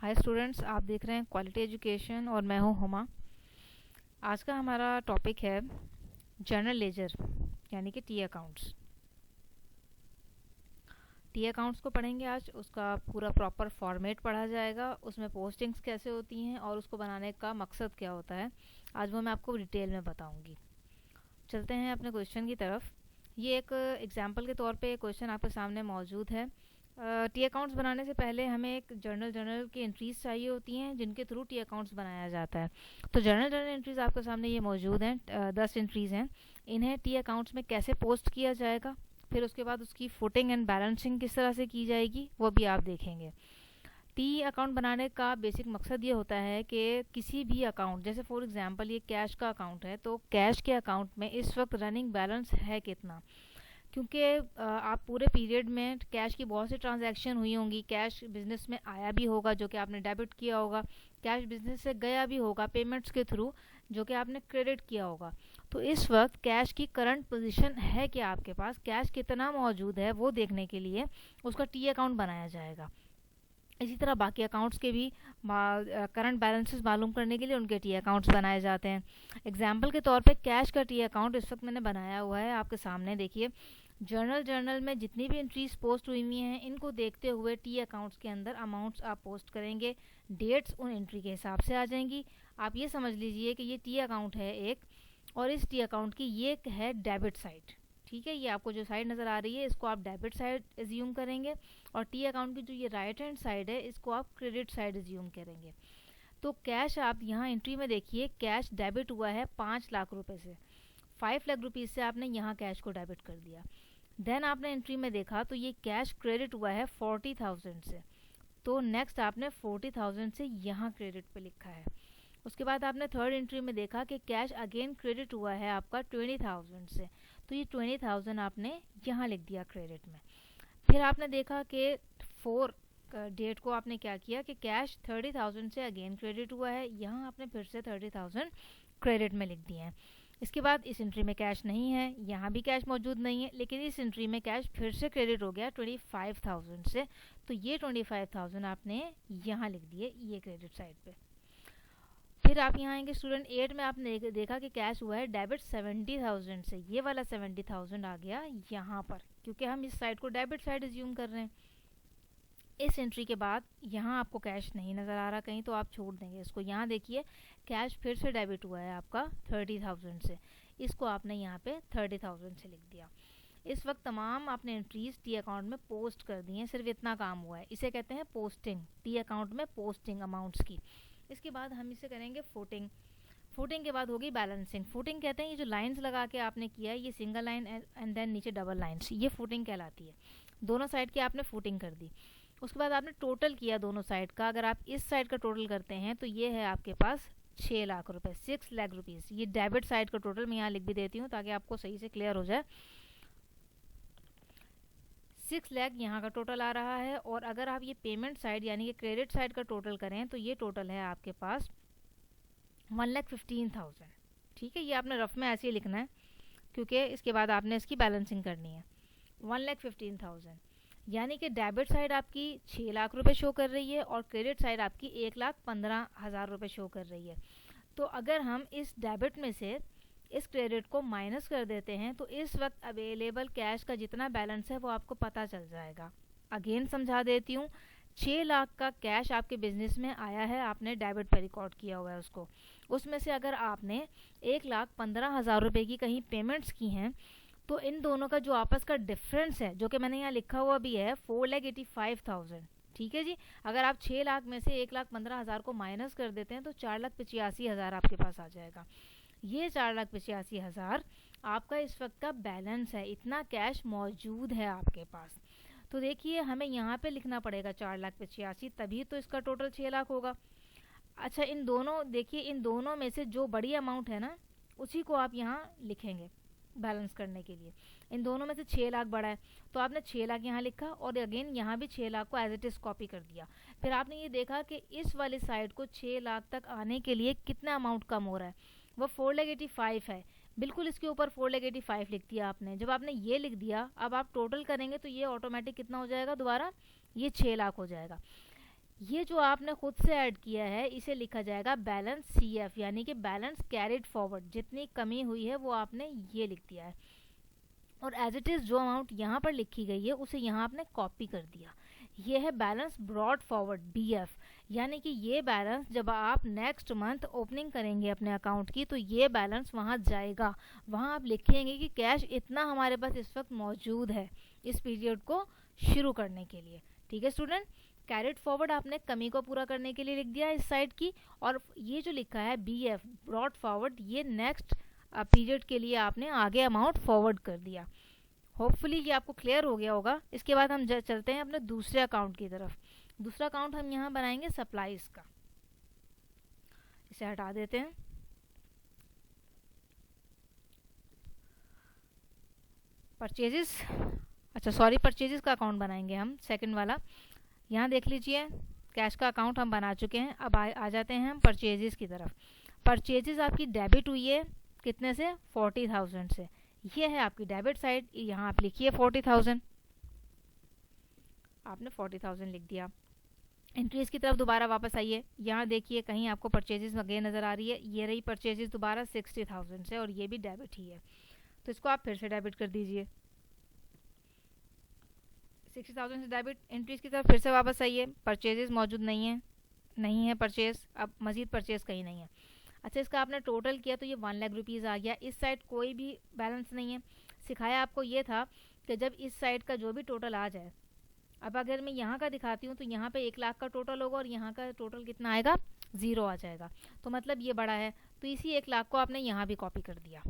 Hi students, आप देख रहे हैं क्वालिटी एजुकेशन और मैं हूं हुमा। आज का हमारा टॉपिक है जर्नल लेजर यानी कि टी अकाउंट्स। टी अकाउंट्स को पढ़ेंगे आज। उसका पूरा प्रॉपर फॉर्मेट पढ़ा जाएगा, उसमें पोस्टिंग्स कैसे होती हैं और उसको बनाने का मकसद क्या होता है, आज वो मैं आपको डिटेल में बताऊंगी। चलते हैं अपने क्वेश्चन की तरफ। ये एक एग्जाम्पल के तौर पे क्वेश्चन आपके सामने मौजूद है। टी अकाउंट्स बनाने से पहले हमें एक जर्नल की एंट्रीज चाहिए होती हैं जिनके थ्रू टी अकाउंट्स बनाया जाता है। तो जर्नल एंट्रीज आपके सामने ये मौजूद हैं, 10 एंट्रीज हैं। इन्हें टी अकाउंट्स में कैसे पोस्ट किया जाएगा, फिर उसके बाद उसकी फुटिंग एंड बैलेंसिंग किस तरह से की जाएगी, वो भी आप देखेंगे। टी अकाउंट बनाने का बेसिक मकसद ये होता है कि किसी भी अकाउंट, जैसे फॉर एग्जांपल ये कैश का अकाउंट है, तो कैश के अकाउंट में इस वक्त रनिंग बैलेंस है कितना। क्योंकि आप पूरे पीरियड में कैश की बहुत सी ट्रांजैक्शन हुई होंगी, कैश बिजनेस में आया भी होगा जो कि आपने डेबिट किया होगा, कैश बिजनेस से गया भी होगा पेमेंट्स के थ्रू जो कि आपने क्रेडिट किया होगा। तो इस वक्त कैश की करंट पोजीशन है कि आपके पास कैश कितना मौजूद है, वो देखने के लिए उसका टी अकाउंट बनाया जाएगा। इसी तरह बाकी अकाउंट्स के भी करंट बैलेंसेस मालूम करने के लिए उनके टी अकाउंट्स बनाए जाते हैं। एग्जाम्पल के तौर पे कैश का टी अकाउंट इस वक्त मैंने बनाया हुआ है आपके सामने, देखिए। जर्नल में जितनी भी एंट्रीज पोस्ट हुई हैं इनको देखते हुए टी अकाउंट्स के अंदर अमाउंट्स आप पोस्ट करेंगे, डेट्स उन एंट्री के हिसाब से आ जाएंगी। आप ये समझ लीजिए कि ये टी अकाउंट है एक, और इस टी अकाउंट की ये है डेबिट साइड। ठीक है, ये आपको जो साइड नज़र आ रही है इसको आप डेबिट साइड एज्यूम करेंगे, और टी अकाउंट की जो ये राइट हैंड साइड है इसको आप क्रेडिट साइड एज्यूम करेंगे। तो कैश आप यहाँ एंट्री में देखिए, कैश डेबिट हुआ है 5 लाख रुपए से। 5 लाख रुपीज़ से आपने यहाँ कैश को डेबिट कर दिया। देन आपने एंट्री में देखा तो ये कैश क्रेडिट हुआ है 40,000 से, तो नेक्स्ट आपने 40,000 से यहाँ क्रेडिट पे लिखा है। उसके बाद आपने थर्ड एंट्री में देखा कि कैश अगेन क्रेडिट हुआ है आपका 20,000 से, तो ये 20,000 आपने यहाँ लिख दिया क्रेडिट में। फिर आपने देखा कि 4 डेट को आपने क्या किया कि कैश 30,000 से अगेन क्रेडिट हुआ है, यहाँ आपने फिर से 30,000 क्रेडिट में लिख दिए हैं। इसके बाद इस एंट्री में कैश नहीं है, यहाँ भी कैश मौजूद नहीं है, लेकिन इस एंट्री में कैश फिर से क्रेडिट हो गया 25,000 से, तो ये 25,000 आपने यहाँ लिख दिए ये क्रेडिट साइड पे। फिर आप यहाँ आएंगे स्टूडेंट 8 में, आपने देखा कि कैश हुआ है डेबिट 70,000 से, ये वाला 70,000 आ गया यहाँ पर, क्योंकि हम इस साइड को डेबिट साइड एज्यूम कर रहे हैं। इस एंट्री के बाद यहाँ आपको कैश नहीं नज़र आ रहा कहीं, तो आप छोड़ देंगे इसको। यहाँ देखिए कैश फिर से डेबिट हुआ है आपका 30,000 से, इसको आपने यहाँ पे 30,000 से लिख दिया। इस वक्त तमाम आपने एंट्रीज टी अकाउंट में पोस्ट कर दी हैं, सिर्फ इतना काम हुआ है। इसे कहते हैं पोस्टिंग, टी अकाउंट में पोस्टिंग अमाउंट्स की। इसके बाद हम इसे करेंगे फुटिंग। फुटिंग के बाद होगी बैलेंसिंग। फुटिंग कहते हैं ये जो लाइंस लगा के आपने किया है, ये सिंगल लाइन एंड देन नीचे डबल लाइंस, ये फुटिंग कहलाती है। दोनों साइड की आपने फुटिंग कर दी। उसके बाद आपने टोटल किया दोनों साइड का। अगर आप इस साइड का टोटल करते हैं तो ये है आपके पास 6 लाख रुपए, 6 लाख रुपीज़। ये डेबिट साइड का टोटल मैं यहाँ लिख भी देती हूँ ताकि आपको सही से क्लियर हो जाए। 6 लाख यहाँ का टोटल आ रहा है, और अगर आप ये पेमेंट साइड यानी कि क्रेडिट साइड का टोटल करें तो ये टोटल है आपके पास 1,15,000। ठीक है, ये आपने रफ में ऐसे ही लिखना है क्योंकि इसके बाद आपने इसकी बैलेंसिंग करनी है। 1,15,000 यानी कि डेबिट साइड आपकी 6 लाख रुपए शो कर रही है और क्रेडिट साइड आपकी 1,15,000 रुपए शो कर रही है। तो अगर हम इस डेबिट में से इस क्रेडिट को माइनस कर देते हैं तो इस वक्त अवेलेबल कैश का जितना बैलेंस है वो आपको पता चल जाएगा। अगेन समझा देती हूँ, 6 लाख का कैश आपके बिजनेस में आया है, आपने डेबिट पर रिकॉर्ड किया हुआ है उसको। उसमें से अगर आपने 1,15,000 रुपए की कहीं पेमेंट्स की हैं तो इन दोनों का जो आपस का डिफरेंस है, जो कि मैंने यहाँ लिखा हुआ भी है, 4,85,000। ठीक है जी, अगर आप 6 लाख में से 1,15,000 को माइनस कर देते हैं तो 4,85,000 आपके पास आ जाएगा। ये 4,85,000 आपका इस वक्त का बैलेंस है, इतना कैश मौजूद है आपके पास। तो देखिए हमें यहाँ पे लिखना पड़ेगा 4,85,000, तभी तो इसका टोटल 6 लाख होगा। अच्छा, इन दोनों देखिए, इन दोनों में से जो बड़ी अमाउंट है ना उसी को आप यहाँ लिखेंगे बैलेंस करने के लिए। इन दोनों में से 6 लाख बड़ा है तो आपने 6 लाख यहाँ लिखा, और अगेन यहाँ भी 6 लाख को एज इट इज़ कॉपी कर दिया। फिर आपने ये देखा कि इस वाली साइड को 6 लाख तक आने के लिए कितना अमाउंट कम हो रहा है, वो 4,85,000 है। बिल्कुल इसके ऊपर 4,85,000 लिख दिया आपने। जब आपने ये लिख दिया, अब आप टोटल करेंगे तो ये ऑटोमेटिक कितना हो जाएगा, दोबारा ये 6 लाख हो जाएगा। ये जो आपने खुद से ऐड किया है इसे लिखा जाएगा बैलेंस CF, यानी कि बैलेंस कैरिड फॉरवर्ड। जितनी कमी हुई है वो आपने ये लिख दिया है, और एज इट इज़ जो अमाउंट यहाँ पर लिखी गई है उसे यहाँ आपने कॉपी कर दिया। ये है बैलेंस ब्रॉड फॉरवर्ड BF, यानी कि ये बैलेंस जब आप नेक्स्ट मंथ ओपनिंग करेंगे अपने अकाउंट की तो ये बैलेंस वहाँ जाएगा। वहाँ आप लिखेंगे कि कैश इतना हमारे पास इस वक्त मौजूद है इस पीरियड को शुरू करने के लिए। ठीक है स्टूडेंट, कैरिड फॉरवर्ड आपने कमी को पूरा करने के लिए लिख दिया इस साइड की, और ये जो लिखा है BF ब्रॉड फॉरवर्ड, ये नेक्स्ट पीरियड के लिए आपने आगे अमाउंट फॉरवर्ड कर दिया। होपफुली ये आपको क्लियर हो गया होगा। इसके बाद हम चलते हैं अपने दूसरे अकाउंट की तरफ। दूसरा अकाउंट हम यहाँ बनाएंगे सप्लाईज का। इसे हटा देते हैं। परचेजेस, अच्छा सॉरी, परचेजेस का अकाउंट बनाएंगे हम, सेकंड वाला। यहाँ देख लीजिए कैश का अकाउंट हम बना चुके हैं। अब आ जाते हैं हम परचेजेस की तरफ। परचेजेस आपकी डेबिट हुई है कितने से, 40,000 से। ये है आपकी डेबिट साइड, यहाँ आप लिखिए 40,000, आपने 40,000 लिख दिया। एंट्रीज की तरफ दोबारा वापस आइए। यहाँ देखिए कहीं आपको परचेजेस अगेन नज़र आ रही है, ये रही परचेजेस दोबारा 60,000 से, और ये भी डेबिट ही है, तो इसको आप फिर से डेबिट कर दीजिए। 60,000 से डेबिट। एंट्रीज की तरफ फिर से वापस आइए, परचेजेस मौजूद नहीं है परचेज, अब मजीद परचेज कहीं नहीं है। अच्छा, इसका आपने टोटल किया तो ये 1 लाख रुपीज़ आ गया। इस साइड कोई भी बैलेंस नहीं है। सिखाया आपको ये था कि जब इस साइड का जो भी टोटल आ जाए, अब अगर मैं यहाँ का दिखाती हूँ तो यहाँ पे 1 लाख का टोटल होगा और यहाँ का टोटल कितना आएगा, 0 आ जाएगा, तो मतलब ये बड़ा है, तो इसी 1 लाख को आपने यहाँ भी कॉपी कर दिया।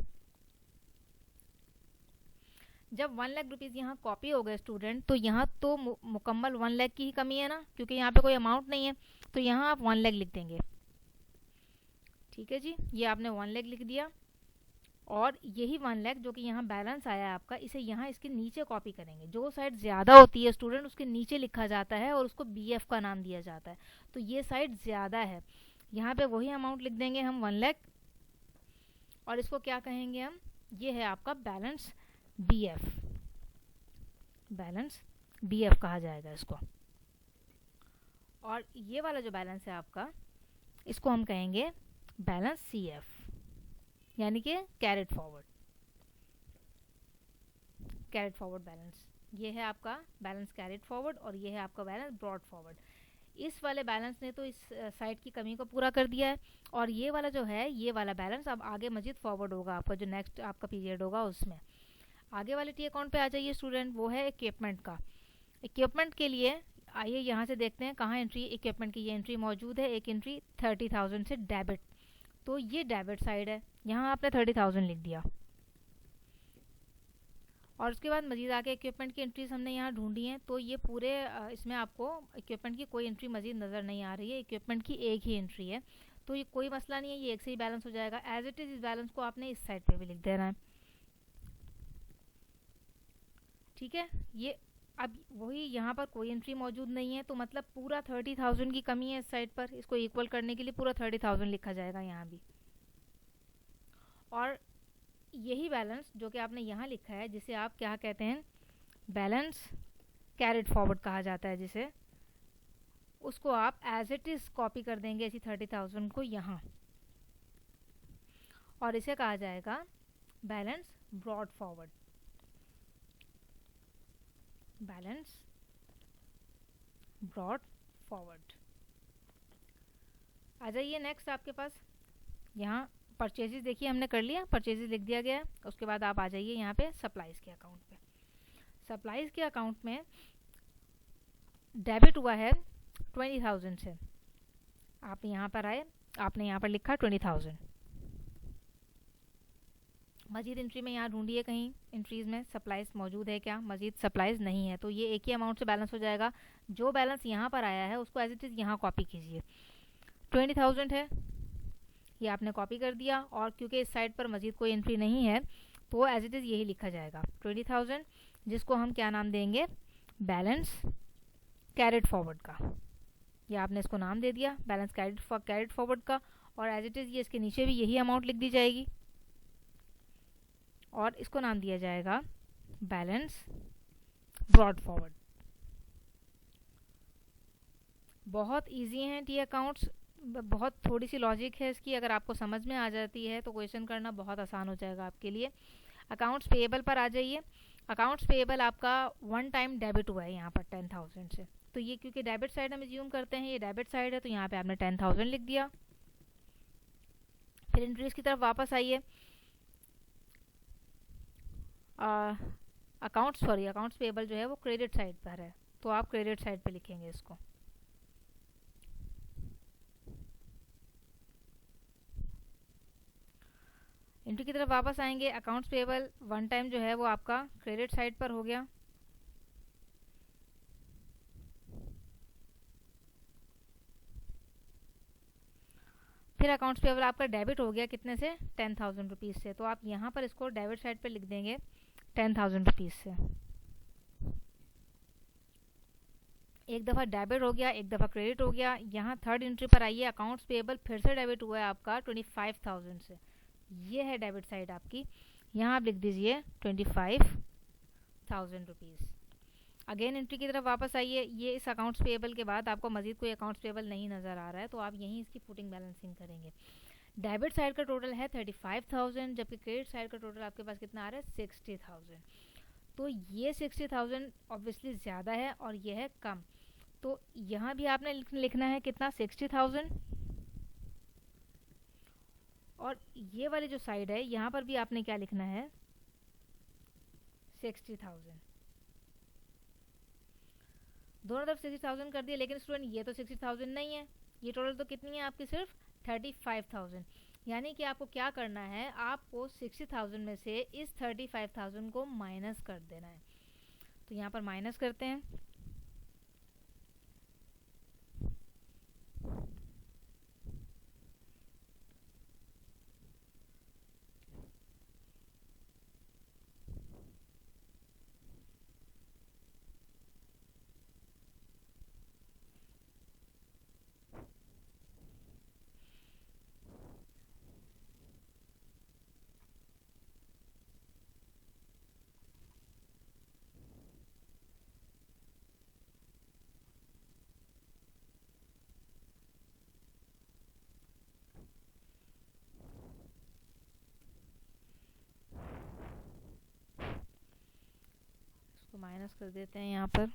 जब 1 लाख रुपीज़ यहाँ कॉपी हो गए स्टूडेंट, तो यहाँ तो मुकम्मल 1 लाख की ही कमी है ना, क्योंकि यहाँ पे कोई अमाउंट नहीं है, तो यहाँ आप 1 लाख लिख देंगे। ठीक है जी, ये आपने 1 लाख लिख दिया, और यही 1 लाख जो कि यहाँ बैलेंस आया है आपका, इसे यहाँ इसके नीचे कॉपी करेंगे। जो साइड ज़्यादा होती है स्टूडेंट उसके नीचे लिखा जाता है और उसको BF का नाम दिया जाता है, तो ये साइड ज़्यादा है, यहाँ पे वही अमाउंट लिख देंगे हम 1 लाख, और इसको क्या कहेंगे हम, ये है आपका बैलेंस BF, बैलेंस BF कहा जाएगा इसको। और ये वाला जो बैलेंस है आपका, इसको हम कहेंगे बैलेंस CF, यानी कि carried forward, carried forward balance. ये है आपका बैलेंस कैरिड फॉरवर्ड, और ये है आपका बैलेंस ब्रॉड फॉरवर्ड। इस वाले बैलेंस ने तो इस साइड की कमी को पूरा कर दिया है, और ये वाला जो है, ये वाला बैलेंस अब आगे मजीद फॉरवर्ड होगा आपका, जो नेक्स्ट आपका पीरियड होगा उसमें। आगे वाले टी अकाउंट पे आ जाइए स्टूडेंट, वो है इक्विपमेंट का। इक्विपमेंट के लिए आइए यहाँ से देखते हैं कहाँ एंट्री इक्विपमेंट की ये एंट्री मौजूद है। एक एंट्री 30,000 से डेबिट, तो ये डेबिट साइड है, यहाँ आपने 30,000 लिख दिया। और उसके बाद मजीद आके इक्विपमेंट की एंट्रीज हमने यहाँ ढूंढी हैं, तो ये पूरे इसमें आपको इक्विपमेंट की कोई एंट्री मजीद नज़र नहीं आ रही है। इक्विपमेंट की एक ही एंट्री है, तो ये कोई मसला नहीं है, ये एक से ही बैलेंस हो जाएगा। एज इट इज़ इस बैलेंस को आपने इस साइड पे भी लिख देना है। ठीक है, ये अब वही यहाँ पर कोई एंट्री मौजूद नहीं है, तो मतलब पूरा 30,000 की कमी है इस साइड पर। इसको इक्वल करने के लिए पूरा 30,000 लिखा जाएगा यहाँ भी। और यही बैलेंस जो कि आपने यहाँ लिखा है, जिसे आप क्या कहते हैं, बैलेंस कैरिड फॉरवर्ड कहा जाता है जिसे, उसको आप एज इट इज़ कॉपी कर देंगे इसी 30,000 को यहाँ, और इसे कहा जाएगा balance broad forward, balance broad forward. आ जाइए नेक्स्ट आपके पास, यहाँ परचेजेस देखिए हमने कर लिया, परचेजेस लिख दिया गया है। उसके बाद आप आ जाइए यहाँ पे सप्लाईज के अकाउंट पे। सप्लाईज के अकाउंट में डेबिट हुआ है 20,000 से, आप यहाँ पर आए, आपने यहाँ पर लिखा 20,000। मजीद एंट्री में यहाँ ढूंढिए कहीं एंट्रीज में सप्लाईज मौजूद है क्या, मजीद सप्लाईज नहीं है, तो ये एक ही अमाउंट से बैलेंस हो जाएगा। जो बैलेंस यहाँ पर आया है उसको एज इट इज़ यहाँ कॉपी कीजिए। 20,000 है, ये आपने कॉपी कर दिया, और क्योंकि इस साइड पर मजीद कोई एंट्री नहीं है तो एज इट इज़ यही लिखा जाएगा 20,000, जिसको हम क्या नाम देंगे, बैलेंस कैरिड फॉरवर्ड का। ये आपने इसको नाम दे दिया बैलेंस कैरिड फॉरवर्ड का, और एज इट इज़ ये इसके नीचे भी यही अमाउंट लिख दी जाएगी, और इसको नाम दिया जाएगा बैलेंस ब्रॉड फॉरवर्ड, बहुत इजी हैं टी अकाउंट्स, बहुत थोड़ी सी लॉजिक है इसकी, अगर आपको समझ में आ जाती है तो क्वेश्चन करना बहुत आसान हो जाएगा आपके लिए। अकाउंट्स पेएबल पर आ जाइए। अकाउंट्स पेएबल आपका वन टाइम डेबिट हुआ है यहाँ पर 10,000 से, तो ये क्योंकि डेबिट साइड हम एज्यूम करते हैं, ये डेबिट साइड है, तो यहाँ पे आपने 10,000 लिख दिया। फिर एंट्रीज की तरफ वापस आइए। अकाउंट्स पेएबल जो है वो क्रेडिट साइड पर है, तो आप क्रेडिट साइड पे लिखेंगे इसको। एंट्री की तरफ वापस आएंगे। अकाउंट्स पेएबल वन टाइम जो है वो आपका क्रेडिट साइड पर हो गया। फिर अकाउंट्स पेएबल आपका डेबिट हो गया कितने से, 10,000 रुपीज़ से, तो आप यहाँ पर इसको डेबिट साइड पर लिख देंगे 10,000 रुपीज़ से। एक दफ़ा डेबिट हो गया, एक दफ़ा क्रेडिट हो गया। यहाँ थर्ड एंट्री पर आइए। अकाउंट्स पेएबल फिर से डेबिट हुआ है आपका 25,000 से, ये है डेबिट साइड आपकी। यहाँ आप लिख दीजिए 25,000 रुपीज़। अगेन एंट्री की तरफ वापस आइए। ये इस अकाउंट्स पेएबल के बाद आपको मजीद कोई अकाउंट्स पेएबल नहीं नज़र आ रहा है, तो आप यहीं इसकी पुटिंग बैलेंसिंग करेंगे। डेबिट साइड का टोटल है 35,000, जबकि क्रेडिट साइड का टोटल आपके पास कितना आ रहा है, 60,000। तो ये 60,000 ऑब्वियसली ज़्यादा है और ये है कम, तो यहाँ भी आपने लिखना है कितना, 60,000। और ये वाली जो साइड है यहाँ पर भी आपने क्या लिखना है, 60,000। दोनों तरफ 60,000 कर दिया, लेकिन स्टूडेंट ये तो 60,000 नहीं है, ये टोटल तो कितनी है आपकी, सिर्फ 35,000। यानी कि आपको क्या करना है, आपको 60,000 में से इस 35,000 को माइनस कर देना है। तो यहाँ पर माइनस करते हैं। इसको माइनस कर देते हैं यहाँ पर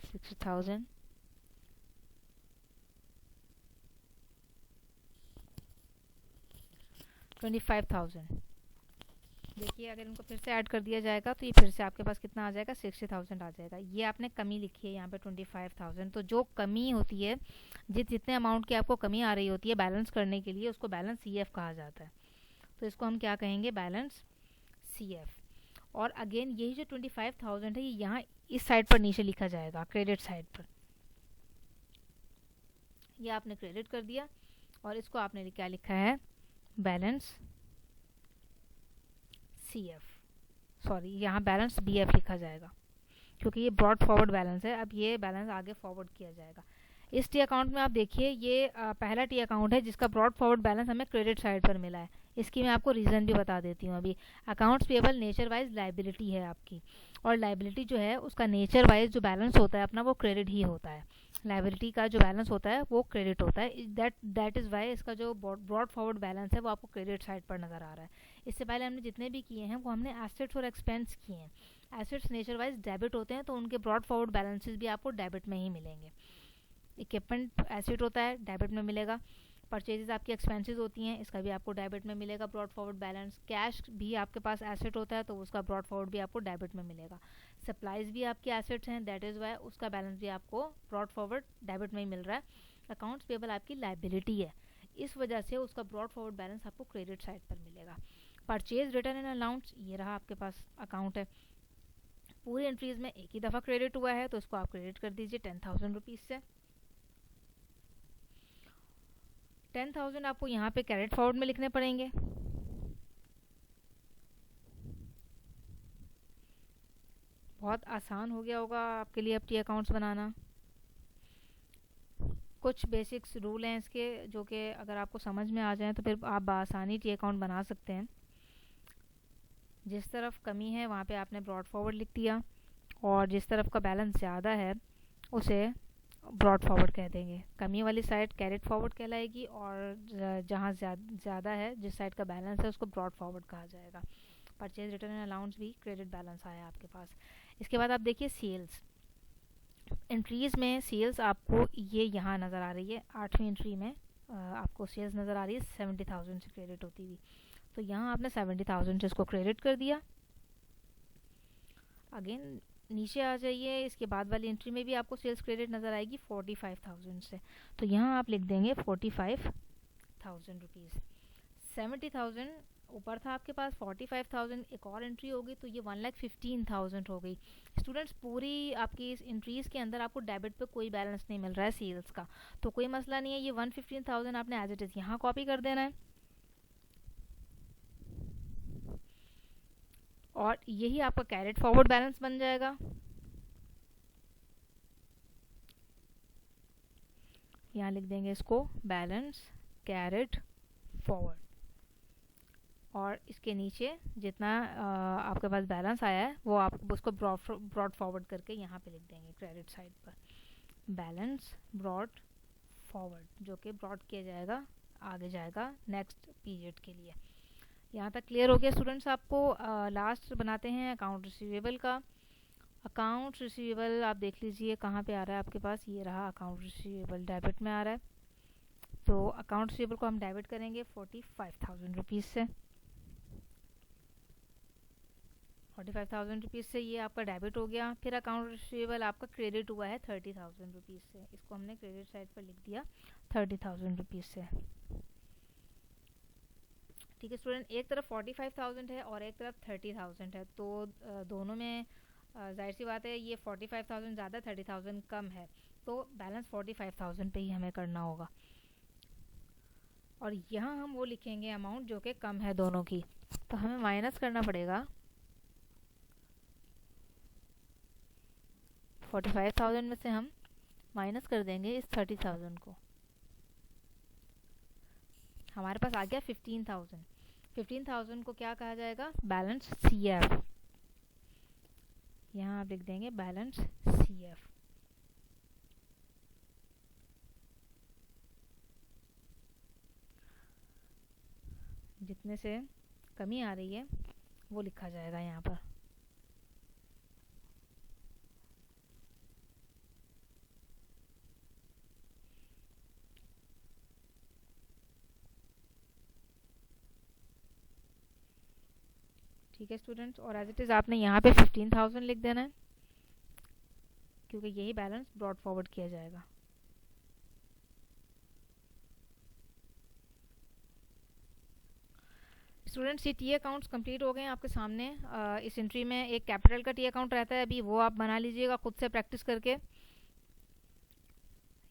60,000। देखिए अगर इनको फिर से ऐड कर दिया जाएगा तो ये फिर से आपके पास कितना आ जाएगा, 60,000 आ जाएगा। ये आपने कमी लिखी है यहाँ पे 25,000, तो जो कमी होती है, जितने अमाउंट की आपको कमी आ रही होती है बैलेंस करने के लिए, उसको बैलेंस CF कहा जाता है। तो इसको हम क्या कहेंगे, बैलेंस CF। और अगेन यही जो 25,000 है ये यहाँ इस साइड पर नीचे लिखा जाएगा, क्रेडिट साइड पर। ये आपने क्रेडिट कर दिया और इसको आपने क्या लिखा है, बैलेंस CF, सॉरी यहाँ बैलेंस BF लिखा जाएगा, क्योंकि ये ब्रॉड फॉरवर्ड बैलेंस है। अब ये बैलेंस आगे फॉरवर्ड किया जाएगा। इस टी अकाउंट में आप देखिए, ये पहला टी अकाउंट है जिसका ब्रॉड फॉरवर्ड बैलेंस हमें क्रेडिट साइड पर मिला है। इसकी मैं आपको रीज़न भी बता देती हूँ अभी। Accounts payable nature wise liability है आपकी, और लाइबिलिटी जो है उसका नेचर वाइज जो बैलेंस होता है अपना, वो क्रेडिट ही होता है। लाइबिलिटी का जो बैलेंस होता है वो क्रेडिट होता है। दैट इज़ वाई इसका जो ब्रॉड फॉरवर्ड बैलेंस है वो आपको क्रेडिट साइड पर नज़र आ रहा है। इससे पहले हमने जितने भी किए हैं वो हमने एसेट्स और एक्सपेंस किए हैं। एसेट्स नेचर वाइज डेबिट होते हैं, तो उनके ब्रॉड फॉरवर्ड बैलेंसेस भी आपको डेबिट में ही मिलेंगे। इक्विपमेंट एसेट होता है, डेबिट में मिलेगा। परचेजेस आपकी एक्सपेंसेस होती हैं, इसका भी आपको डेबिट में मिलेगा ब्रॉड फॉरवर्ड बैलेंस। कैश भी आपके पास एसेट होता है, तो उसका ब्रॉड फॉरवर्ड भी आपको डेबिट में मिलेगा। सप्लाईज भी आपके एसेट्स हैं, दैट इज़ वाई उसका बैलेंस भी आपको ब्रॉड फॉरवर्ड डेबिट में ही मिल रहा है। अकाउंट्स पेएबल आपकी लाइबिलिटी है, इस वजह से उसका ब्रॉड फॉरवर्ड बैलेंस आपको क्रेडिट साइड पर मिलेगा। परचेज रिटर्न एंड अलाउंस, ये रहा आपके पास अकाउंट है। पूरी एंट्रीज में एक ही दफ़ा क्रेडिट हुआ है, तो इसको आप क्रेडिट कर दीजिए 10,000 रुपीज़ से। 10,000 आपको यहाँ पे कैरेट फॉरवर्ड में लिखने पड़ेंगे। बहुत आसान हो गया होगा आपके लिए अब टी अकाउंट्स बनाना। कुछ बेसिक्स रूल हैं इसके, जो कि अगर आपको समझ में आ जाए तो फिर आप आसानी टी अकाउंट बना सकते हैं। जिस तरफ कमी है वहाँ पे आपने ब्रॉड फॉरवर्ड लिख दिया, और जिस तरफ का बैलेंस ज़्यादा है उसे ब्रॉड फॉरवर्ड कह देंगे। कमी वाली साइड कैरेट फॉरवर्ड कहलाएगी और जहाँ ज़्यादा है, जिस साइड का बैलेंस है, उसको ब्रॉड फॉरवर्ड कहा जाएगा। परचेज रिटर्न एंड अलाउंस भी क्रेडिट बैलेंस आया आपके पास। इसके बाद आप देखिए सेल्स एंट्रीज में। सेल्स आपको ये यहाँ नज़र आ रही है, 8वीं एंट्री में आपको सेल्स नज़र आ रही है 70,000 से क्रेडिट होती हुई। तो यहाँ आपने 70,000 से इसको क्रेडिट कर दिया। अगेन नीचे आ जाइए, इसके बाद वाली एंट्री में भी आपको सेल्स क्रेडिट नज़र आएगी 45,000 से। तो यहाँ आप लिख देंगे 45,000 रुपीज़। 70,000 ऊपर था आपके पास, 45,000 एक और एंट्री होगी तो ये 1,15,000 हो गई। स्टूडेंट्स पूरी आपकी इस एंट्रीज़ के अंदर आपको डेबिट पे कोई बैलेंस नहीं मिल रहा है सेल्स का, तो कोई मसला नहीं है। ये 115,000 आपने एज इट इज़ यहाँ कॉपी कर देना है और यही आपका कैरेट फॉरवर्ड बैलेंस बन जाएगा। यहाँ लिख देंगे इसको बैलेंस कैरेट फॉरवर्ड और इसके नीचे जितना आपके पास बैलेंस आया है वो आप उसको ब्रॉड फॉरवर्ड करके यहाँ पे लिख देंगे क्रेडिट साइड पर, बैलेंस ब्रॉड फॉरवर्ड, जो कि ब्रॉड किया जाएगा, आगे जाएगा नेक्स्ट पीरियड के लिए। यहाँ तक क्लियर हो गया स्टूडेंट्स आपको। लास्ट बनाते हैं अकाउंट रिसीवेबल का। अकाउंट रिसीवेबल आप देख लीजिए कहाँ पे आ रहा है आपके पास, ये रहा अकाउंट रिसीवेबल, डेबिट में आ रहा है। तो अकाउंट रिसीवेबल को हम डेबिट करेंगे 45,000 रुपीज़ से। 45,000 रुपीज़ से ये आपका डेबिट हो गया। फिर अकाउंट रिसीवेबल आपका क्रेडिट हुआ है 30,000 रुपीज़ से, इसको हमने क्रेडिट साइड पर लिख दिया 30,000 रुपीज़ से। ठीक है स्टूडेंट, एक तरफ 45,000 है और एक तरफ 30,000 है, तो दोनों में जाहिर सी बात है ये 45,000 ज़्यादा 30,000 कम है, तो बैलेंस 45,000 पे ही हमें करना होगा। और यहाँ हम वो लिखेंगे अमाउंट जो कि कम है दोनों की, तो हमें माइनस करना पड़ेगा 45,000 में से हम माइनस कर देंगे इस 30,000 को, हमारे पास आ गया 15,000। 15,000 को क्या कहा जाएगा, बैलेंस CF। यहाँ आप लिख देंगे बैलेंस CF। जितने से कमी आ रही है वो लिखा जाएगा यहाँ पर। ठीक है स्टूडेंट्स, और एज इट इज़ आपने यहाँ पे 15,000 लिख देना है क्योंकि यही बैलेंस ब्रॉड फॉरवर्ड किया जाएगा। स्टूडेंट्स ये टी अकाउंट्स कंप्लीट हो गए हैं आपके सामने। इस एंट्री में एक कैपिटल का टी अकाउंट रहता है, अभी वो आप बना लीजिएगा खुद से प्रैक्टिस करके।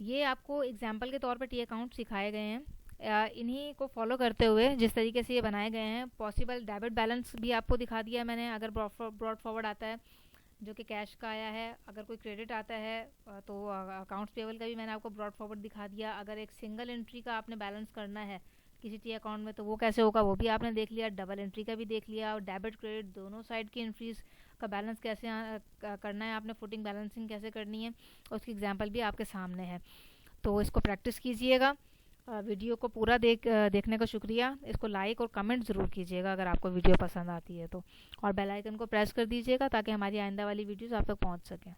ये आपको एग्जाम्पल के तौर पर टी अकाउंट सिखाए गए हैं, इन्हीं को फॉलो करते हुए जिस तरीके से ये बनाए गए हैं। पॉसिबल डेबिट बैलेंस भी आपको दिखा दिया है मैंने, अगर ब्रॉड फॉरवर्ड आता है जो कि कैश का आया है, अगर कोई क्रेडिट आता है तो अकाउंट्स पेबल का भी मैंने आपको ब्रॉड फॉरवर्ड दिखा दिया। अगर एक सिंगल एंट्री का आपने बैलेंस करना है किसी टी अकाउंट में तो वो कैसे होगा वो भी आपने देख लिया, डबल एंट्री का भी देख लिया, और डेबिट क्रेडिट दोनों साइड की एंट्रीज का बैलेंस कैसे करना है, आपने फुटिंग बैलेंसिंग कैसे करनी है, उसकी एग्जांपल भी आपके सामने है। तो इसको प्रैक्टिस कीजिएगा। वीडियो को पूरा देखने का शुक्रिया। इसको लाइक और कमेंट ज़रूर कीजिएगा अगर आपको वीडियो पसंद आती है तो, और बेल आइकन को प्रेस कर दीजिएगा ताकि हमारी आइंदा वाली वीडियोस आप तक पहुंच सकें।